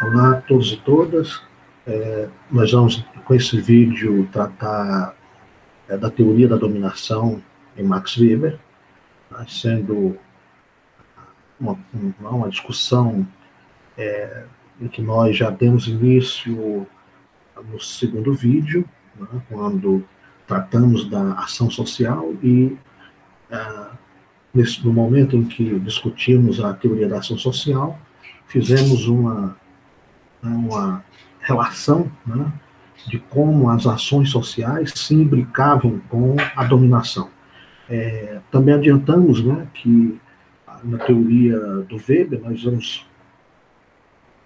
Olá a todos e todas. Nós vamos, com esse vídeo, tratar da teoria da dominação em Max Weber, né, sendo uma discussão em que nós já demos início no segundo vídeo, né, quando tratamos da ação social e, no momento em que discutimos a teoria da ação social, fizemos uma relação, né, de como as ações sociais se imbricavam com a dominação. Também adiantamos, né, que na teoria do Weber nós vamos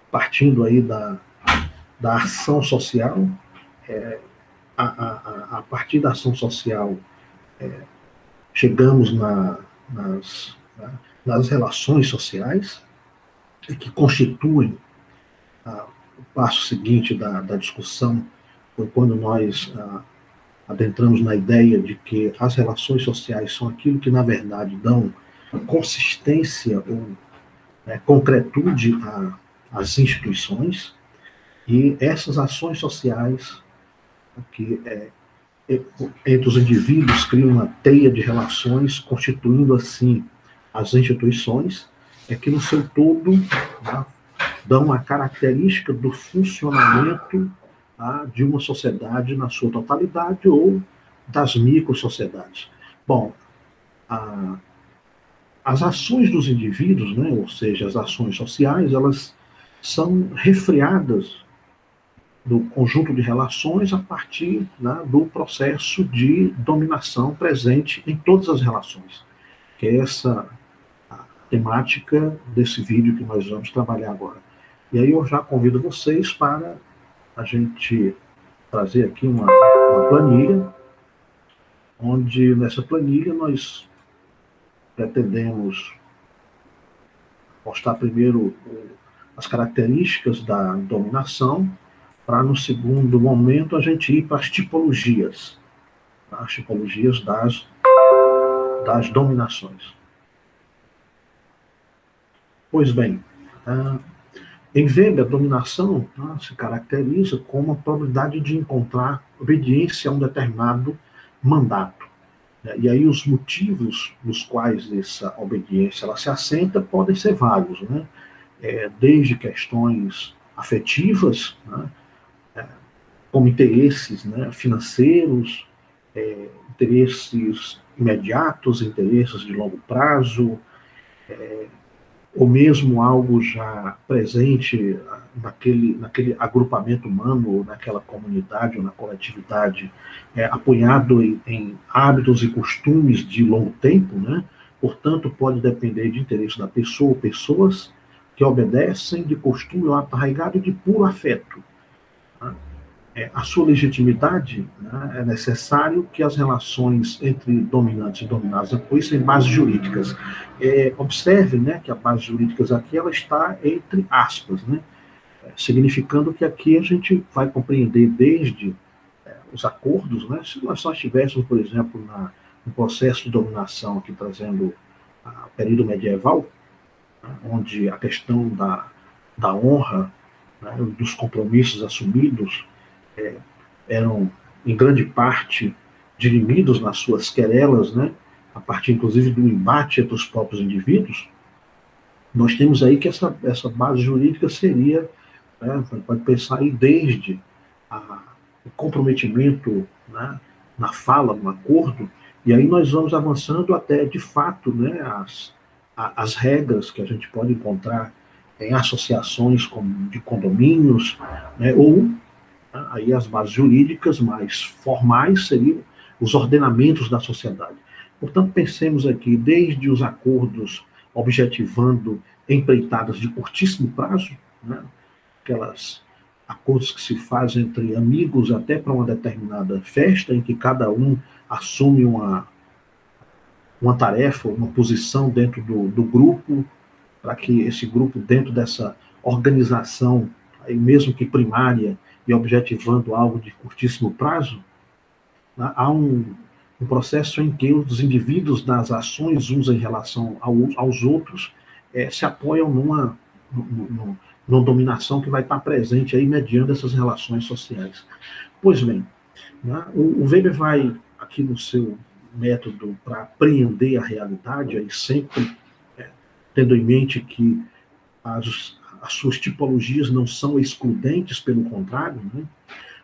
partindo aí da ação social, a partir da ação social chegamos nas relações sociais, que constituem o passo seguinte da discussão, foi quando nós adentramos na ideia de que as relações sociais são aquilo que, na verdade, dão consistência ou concretude às instituições, e essas ações sociais, que entre os indivíduos criam uma teia de relações, constituindo, assim, as instituições, que, no seu todo, dão a característica do funcionamento de uma sociedade na sua totalidade ou das micro-sociedades. Bom, as ações dos indivíduos, né, ou seja, as ações sociais, elas são refreadas do conjunto de relações a partir, né, do processo de dominação presente em todas as relações, que é essa a temática desse vídeo que nós vamos trabalhar agora. E aí eu já convido vocês para a gente trazer aqui uma planilha, onde nessa planilha nós pretendemos mostrar primeiro as características da dominação, para no segundo momento a gente ir para as tipologias das dominações. Pois bem, em Weber, a dominação se caracteriza como a probabilidade de encontrar obediência a um determinado mandato. E aí os motivos nos quais essa obediência ela se assenta podem ser vários, né? Desde questões afetivas, né, como interesses, né, financeiros, interesses imediatos, interesses de longo prazo, ou mesmo algo já presente naquele agrupamento humano, ou naquela comunidade, ou na coletividade, apoiado em hábitos e costumes de longo tempo, né? Portanto, pode depender de interesse da pessoa ou pessoas que obedecem de costume ou arraigado de puro afeto. Né? A sua legitimidade, né, é necessário que as relações entre dominantes e dominados apoiem bases jurídicas. Observe, né, que a base jurídica aqui ela está entre aspas, né, significando que aqui a gente vai compreender desde os acordos, né, se nós só estivéssemos, por exemplo, no processo de dominação, aqui trazendo o período medieval, né, onde a questão da honra, né, dos compromissos assumidos, eram, em grande parte, dirimidos nas suas querelas, né, a partir, inclusive, do embate entre os próprios indivíduos. Nós temos aí que essa base jurídica seria, né, pode pensar aí desde o comprometimento, né, na fala, no acordo, e aí nós vamos avançando até, de fato, né, as regras que a gente pode encontrar em associações de condomínios, né, ou aí as bases jurídicas mais formais seriam os ordenamentos da sociedade. Portanto, pensemos aqui desde os acordos objetivando empreitadas de curtíssimo prazo, né, aquelas acordos que se fazem entre amigos até para uma determinada festa, em que cada um assume uma tarefa, uma posição dentro do grupo, para que esse grupo, dentro dessa organização, aí mesmo que primária, e objetivando algo de curtíssimo prazo, há um processo em que os indivíduos das ações uns em relação aos outros se apoiam numa dominação que vai estar presente aí mediando essas relações sociais. Pois bem, né, o Weber vai, aqui no seu método para apreender a realidade, aí sempre tendo em mente que as suas tipologias não são excludentes, pelo contrário, né?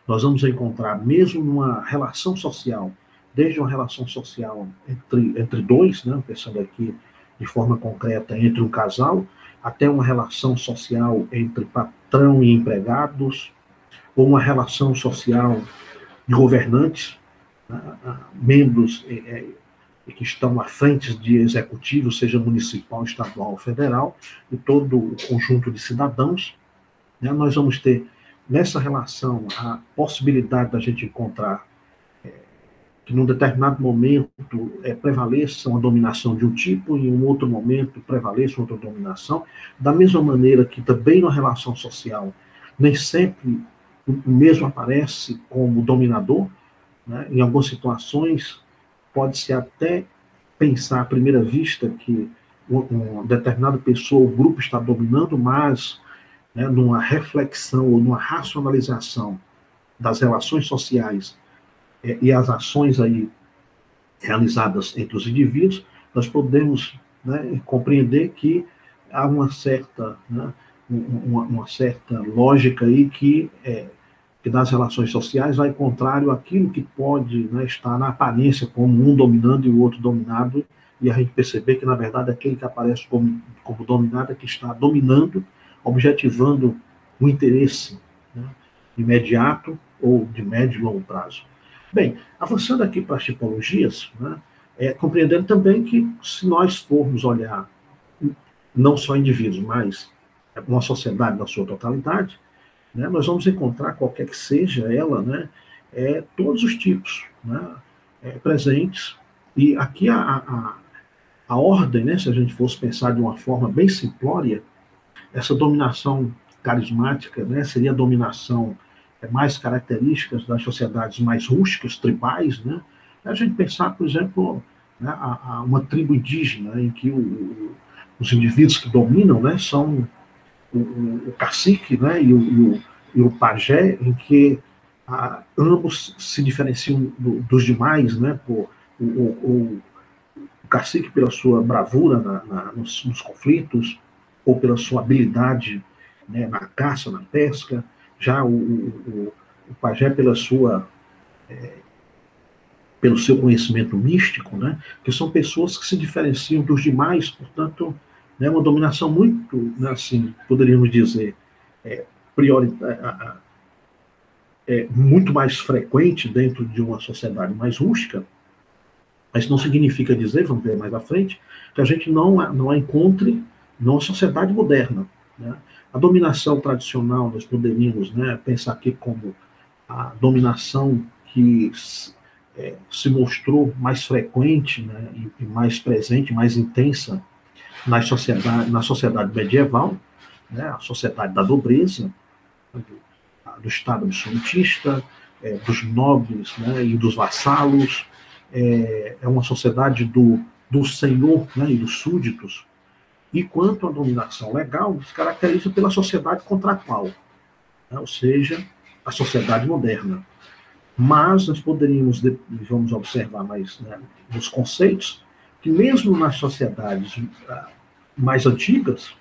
Nós vamos encontrar, mesmo numa relação social, desde uma relação social entre dois, né? Pensando aqui de forma concreta, entre um casal, até uma relação social entre patrão e empregados, ou uma relação social de governantes, né? Membros que estão à frente de executivos, seja municipal, estadual ou federal, e todo o conjunto de cidadãos, né? Nós vamos ter, nessa relação, a possibilidade da gente encontrar que num determinado momento prevaleça uma dominação de um tipo, e em um outro momento prevaleça outra dominação, da mesma maneira que também na relação social, nem sempre o mesmo aparece como dominador, né? Em algumas situações, pode-se até pensar à primeira vista que uma determinada pessoa ou grupo está dominando, mas, né, numa reflexão ou numa racionalização das relações sociais e as ações aí realizadas entre os indivíduos, nós podemos, né, compreender que há uma certa, né, uma certa lógica aí que nas relações sociais vai contrário àquilo que pode, né, estar na aparência como um dominando e o outro dominado, e a gente perceber que, na verdade, aquele que aparece como dominado é que está dominando, objetivando o interesse, né, imediato ou de médio e longo prazo. Bem, avançando aqui para as tipologias, né, compreendendo também que, se nós formos olhar não só indivíduos, mas uma sociedade na sua totalidade, né, nós vamos encontrar, qualquer que seja ela, né, todos os tipos, né, presentes. E aqui a ordem, né, se a gente fosse pensar de uma forma bem simplória, essa dominação carismática, né, seria a dominação mais características das sociedades mais rústicas, tribais, né? A gente pensar, por exemplo, né, uma tribo indígena em que os indivíduos que dominam, né, são o cacique, né, e o pajé, em que ambos se diferenciam dos demais, né, por o cacique pela sua bravura nos conflitos, ou pela sua habilidade, né, na caça, na pesca, já o pajé pelo seu conhecimento místico, né, que são pessoas que se diferenciam dos demais, portanto, né, uma dominação muito, né, assim, poderíamos dizer, prioritária, muito mais frequente dentro de uma sociedade mais rústica, mas não significa dizer, vamos ver mais à frente, que a gente não a encontre numa sociedade moderna, né? A dominação tradicional, nós poderíamos, né, pensar aqui como a dominação que se mostrou mais frequente, né, e mais presente, mais intensa na sociedade medieval, né, a sociedade da nobreza, do Estado absolutista, dos nobres, né, e dos vassalos, uma sociedade do senhor, né, e dos súditos. E quanto à dominação legal, se caracteriza pela sociedade contratual, né, ou seja, a sociedade moderna. Mas nós poderíamos, vamos observar mais, né, nos conceitos, que mesmo nas sociedades mais antigas,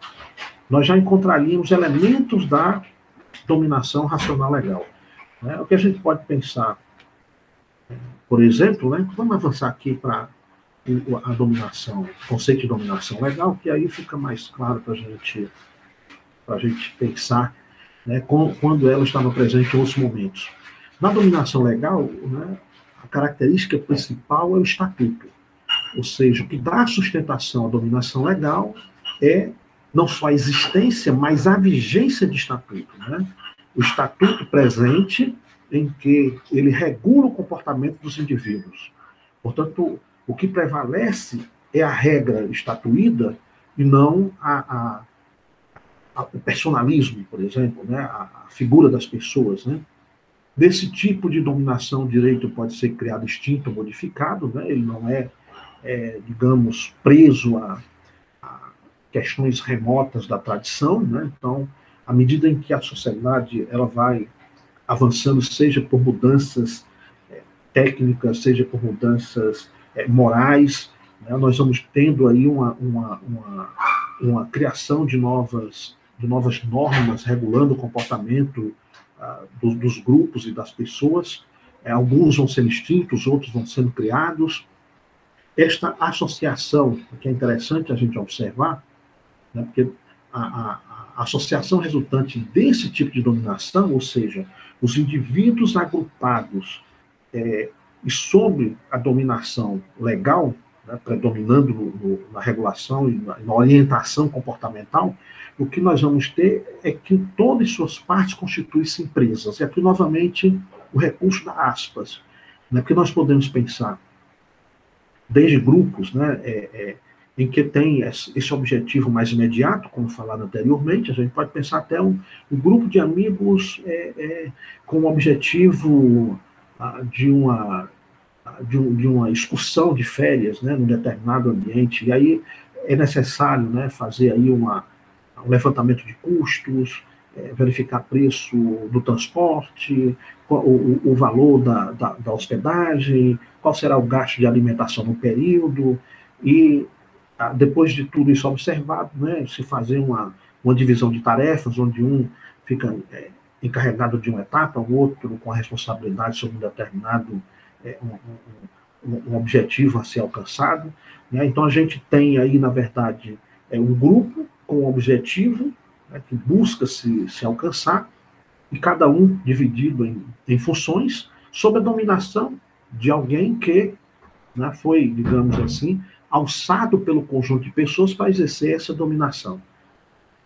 nós já encontraríamos elementos da dominação racional legal. Né? O que a gente pode pensar, por exemplo, né, vamos avançar aqui para a dominação, o conceito de dominação legal, que aí fica mais claro para a gente pensar, né, quando ela estava presente em outros momentos. Na dominação legal, né, a característica principal é o estatuto, ou seja, o que dá sustentação à dominação legal é não só a existência, mas a vigência de estatuto, né? O estatuto presente em que ele regula o comportamento dos indivíduos. Portanto, o que prevalece é a regra estatuída e não o personalismo, por exemplo, né? A figura das pessoas, né? Desse tipo de dominação, o direito pode ser criado extinto ou modificado, né? Ele não digamos, preso questões remotas da tradição, né? Então, à medida em que a sociedade ela vai avançando, seja por mudanças técnicas, seja por mudanças morais, né? Nós vamos tendo aí uma criação de novas normas regulando o comportamento dos grupos e das pessoas. Alguns vão sendo extintos, outros vão sendo criados. Esta associação, que é interessante a gente observar, né, porque a associação resultante desse tipo de dominação, ou seja, os indivíduos agrupados e sob a dominação legal, né, predominando na regulação e na orientação comportamental, o que nós vamos ter é que todas suas partes constituem-se empresas. E aqui, novamente, o recurso da aspas, né, porque nós podemos pensar desde grupos, né, em que tem esse objetivo mais imediato, como falado anteriormente. A gente pode pensar até um grupo de amigos com o objetivo de uma excursão de férias, né, num determinado ambiente, e aí é necessário, né, fazer aí um levantamento de custos, verificar preço do transporte, o valor da hospedagem, qual será o gasto de alimentação no período, e depois de tudo isso observado, né, se fazer uma divisão de tarefas, onde um fica encarregado de uma etapa, o outro com a responsabilidade sobre um determinado um objetivo a ser alcançado. Né? Então, a gente tem aí, na verdade, um grupo com um objetivo, né, que busca se alcançar, e cada um dividido em funções, sob a dominação de alguém que, né, foi, digamos assim, alçado pelo conjunto de pessoas para exercer essa dominação.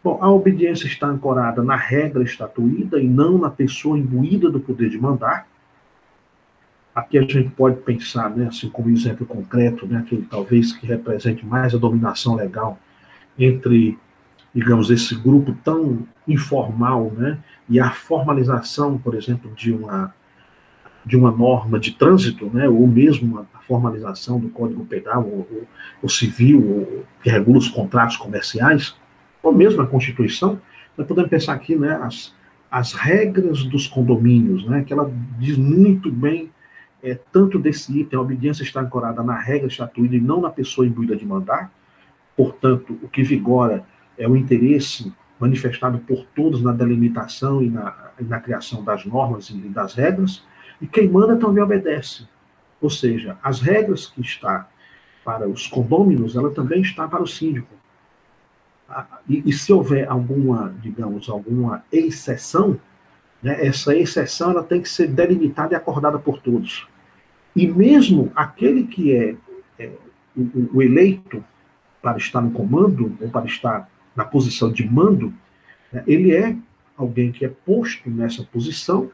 Bom, a obediência está ancorada na regra estatuída e não na pessoa imbuída do poder de mandar. Aqui a gente pode pensar, né, assim como exemplo concreto, né, que talvez que represente mais a dominação legal entre, digamos, esse grupo tão informal, né, e a formalização, por exemplo, de uma norma de trânsito, né, ou mesmo a formalização do Código Penal, ou civil, ou que regula os contratos comerciais, ou mesmo a Constituição. Nós podemos pensar aqui, né, as regras dos condomínios, né, que ela diz muito bem tanto desse item. A obediência está ancorada na regra estatuída e não na pessoa imbuída de mandar. Portanto, o que vigora é o interesse manifestado por todos na delimitação e na criação das normas e das regras, e quem manda também obedece. Ou seja, as regras que está para os condôminos, ela também está para o síndico. E se houver alguma, digamos, alguma exceção, né, essa exceção ela tem que ser delimitada e acordada por todos. E mesmo aquele que é o eleito para estar no comando, ou para estar na posição de mando, né, ele é alguém que é posto nessa posição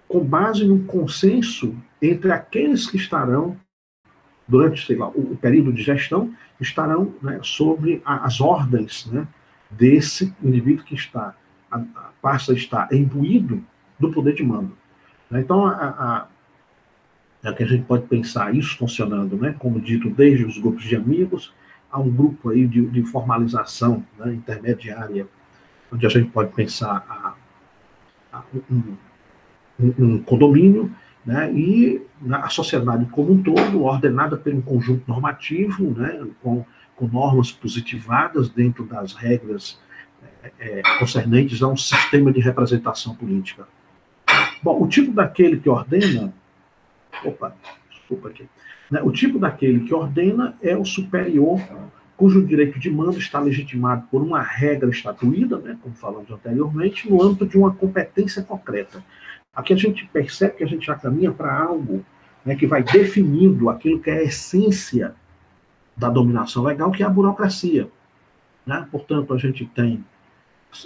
com base num consenso entre aqueles que estarão, durante, sei lá, o período de gestão, estarão, né, sobre as ordens, né, desse indivíduo que passa a estar imbuído do poder de mando. Então, é que a gente pode pensar isso funcionando, né, como dito, desde os grupos de amigos a um grupo aí de formalização, né, intermediária, onde a gente pode pensar um condomínio, né, e a sociedade como um todo, ordenada por um conjunto normativo, né, com normas positivadas dentro das regras concernentes a um sistema de representação política. Bom, o tipo daquele que ordena... desculpa aqui. Né, o tipo daquele que ordena é o superior, cujo direito de mando está legitimado por uma regra estatuída, né, como falamos anteriormente, no âmbito de uma competência concreta. Aqui a gente percebe que a gente já caminha para algo, né, que vai definindo aquilo que é a essência da dominação legal, que é a burocracia. Né? Portanto, a gente tem,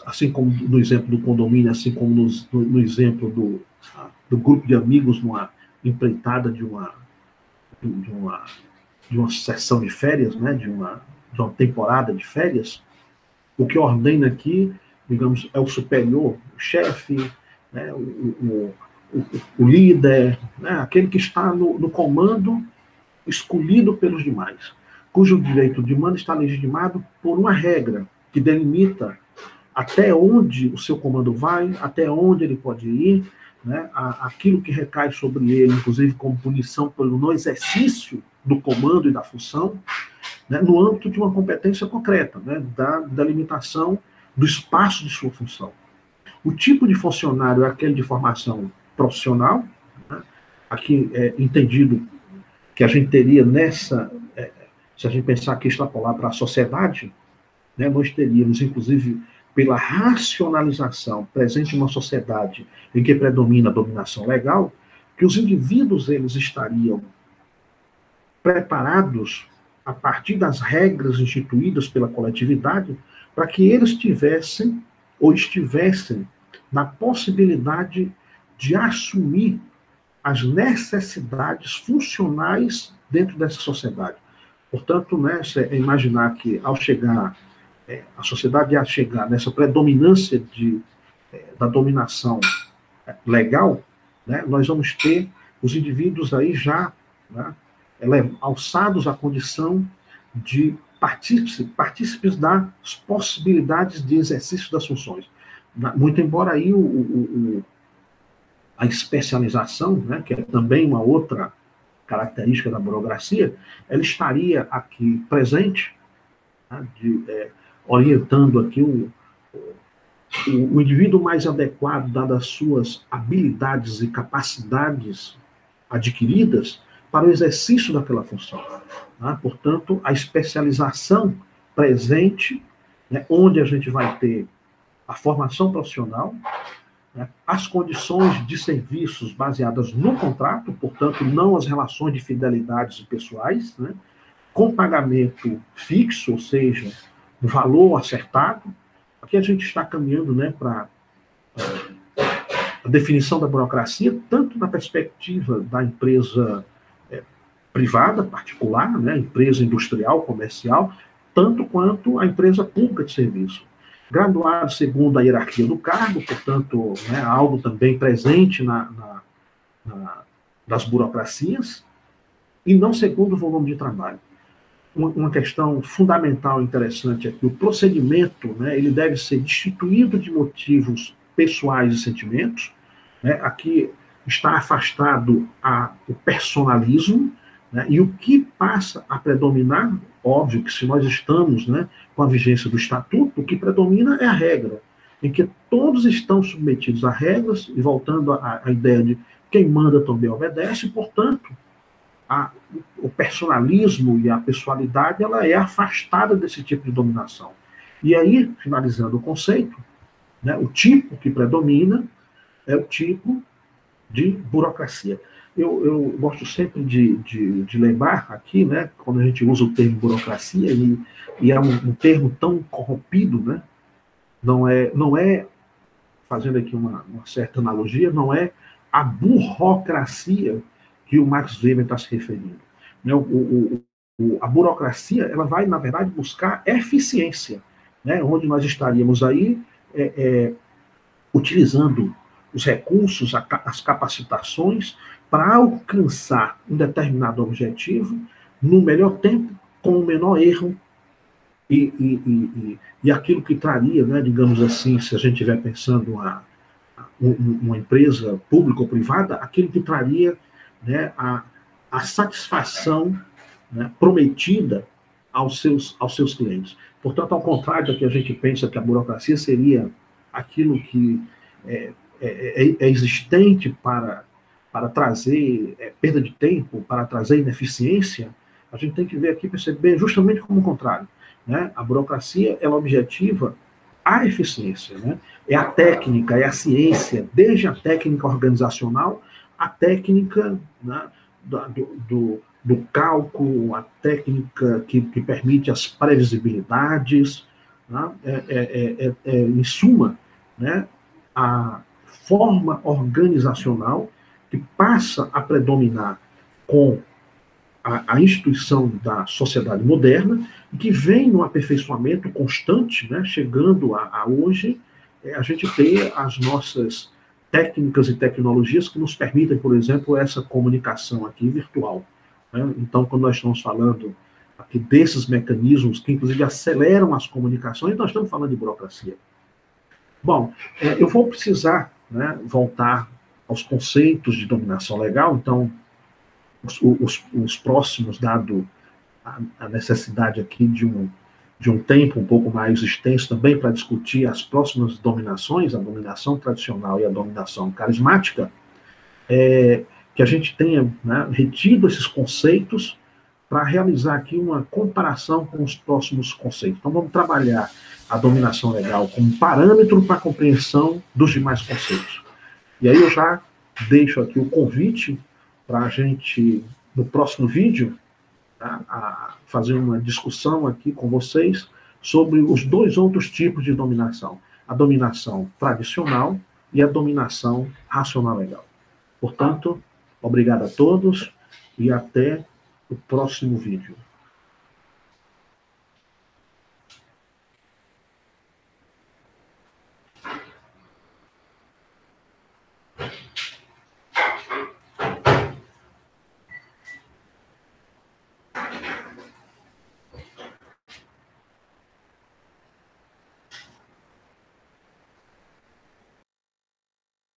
assim como no exemplo do condomínio, assim como no exemplo do grupo de amigos numa empreitada de uma sessão de férias, né, de uma temporada de férias, o que ordena aqui, digamos, é o superior, o chefe, né, o líder, né, aquele que está no comando, escolhido pelos demais. cujo direito de mando está legitimado por uma regra que delimita até onde o seu comando vai, até onde ele pode ir, né, aquilo que recai sobre ele, inclusive como punição pelo não exercício do comando e da função, né, no âmbito de uma competência concreta, né, da limitação do espaço de sua função. O tipo de funcionário é aquele de formação profissional, né, aqui é entendido que a gente teria nessa, se a gente pensar aqui extrapolar para a sociedade, né, nós teríamos, inclusive, pela racionalização presente em uma sociedade em que predomina a dominação legal, que os indivíduos eles estariam preparados a partir das regras instituídas pela coletividade para que eles tivessem ou estivessem na possibilidade de assumir as necessidades funcionais dentro dessa sociedade. Portanto, né, é imaginar que ao chegar a sociedade ia chegar nessa predominância da dominação legal, né, nós vamos ter os indivíduos aí já, né, alçados à condição de partícipes das possibilidades de exercício das funções. Muito embora aí a especialização, né, que é também uma outra característica da burocracia, ela estaria aqui presente, né, orientando aqui o indivíduo mais adequado, dadas as suas habilidades e capacidades adquiridas, para o exercício daquela função. Tá? Portanto, a especialização presente, né, onde a gente vai ter a formação profissional, né, as condições de serviços baseadas no contrato, portanto, não as relações de fidelidades pessoais, né, com pagamento fixo, ou seja, um valor acertado. Aqui a gente está caminhando, né, para a definição da burocracia, tanto na perspectiva da empresa privada, particular, né, empresa industrial, comercial, tanto quanto a empresa pública de serviço. Graduado segundo a hierarquia do cargo, portanto, né, algo também presente das burocracias, e não segundo o volume de trabalho. Uma questão fundamental e interessante é que o procedimento, né, ele deve ser destituído de motivos pessoais e sentimentos, né, aqui está afastado o personalismo, né, e o que passa a predominar, óbvio que se nós estamos, né, com a vigência do estatuto, o que predomina é a regra, em que todos estão submetidos a regras, e voltando à ideia de quem manda também obedece, e, portanto, o personalismo e a pessoalidade ela é afastada desse tipo de dominação. E aí, finalizando o conceito, né, o tipo que predomina é o tipo de burocracia. Eu gosto sempre de lembrar aqui, né, quando a gente usa o termo burocracia, e é um termo tão corrompido, né, não é fazendo aqui uma certa analogia, não é a burocracia que o Max Weber está se referindo. Né, a burocracia ela vai, na verdade, buscar eficiência, né, onde nós estaríamos aí utilizando os recursos, as capacitações para alcançar um determinado objetivo no melhor tempo, com o menor erro e aquilo que traria, né, digamos assim, se a gente estiver pensando uma empresa pública ou privada, aquilo que traria, né, a satisfação, né, prometida aos seus clientes. Portanto, ao contrário do que a gente pensa que a burocracia seria aquilo que é existente para trazer perda de tempo, para trazer ineficiência, a gente tem que ver aqui, perceber justamente como o contrário. Né? A burocracia ela objetiva a eficiência. Né? É a técnica, é a ciência, desde a técnica organizacional, a técnica, né, do cálculo, a técnica que permite as previsibilidades, né? Em suma, né, a forma organizacional que passa a predominar com a instituição da sociedade moderna e que vem no aperfeiçoamento constante, né, chegando a hoje, a gente ter as nossas técnicas e tecnologias que nos permitem, por exemplo, essa comunicação aqui virtual. Né? Então, quando nós estamos falando aqui desses mecanismos que, inclusive, aceleram as comunicações, nós estamos falando de burocracia. Bom, eu vou precisar, né, voltar aos conceitos de dominação legal, então, os próximos, dado a necessidade aqui de um tempo um pouco mais extenso também para discutir as próximas dominações, a dominação tradicional e a dominação carismática, que a gente tenha, né, retido esses conceitos para realizar aqui uma comparação com os próximos conceitos. Então, vamos trabalhar a dominação legal como parâmetro para a compreensão dos demais conceitos. E aí eu já deixo aqui o convite para a gente, no próximo vídeo, a fazer uma discussão aqui com vocês sobre os dois outros tipos de dominação. A dominação tradicional e a dominação racional legal. Portanto, obrigado a todos e até o próximo vídeo.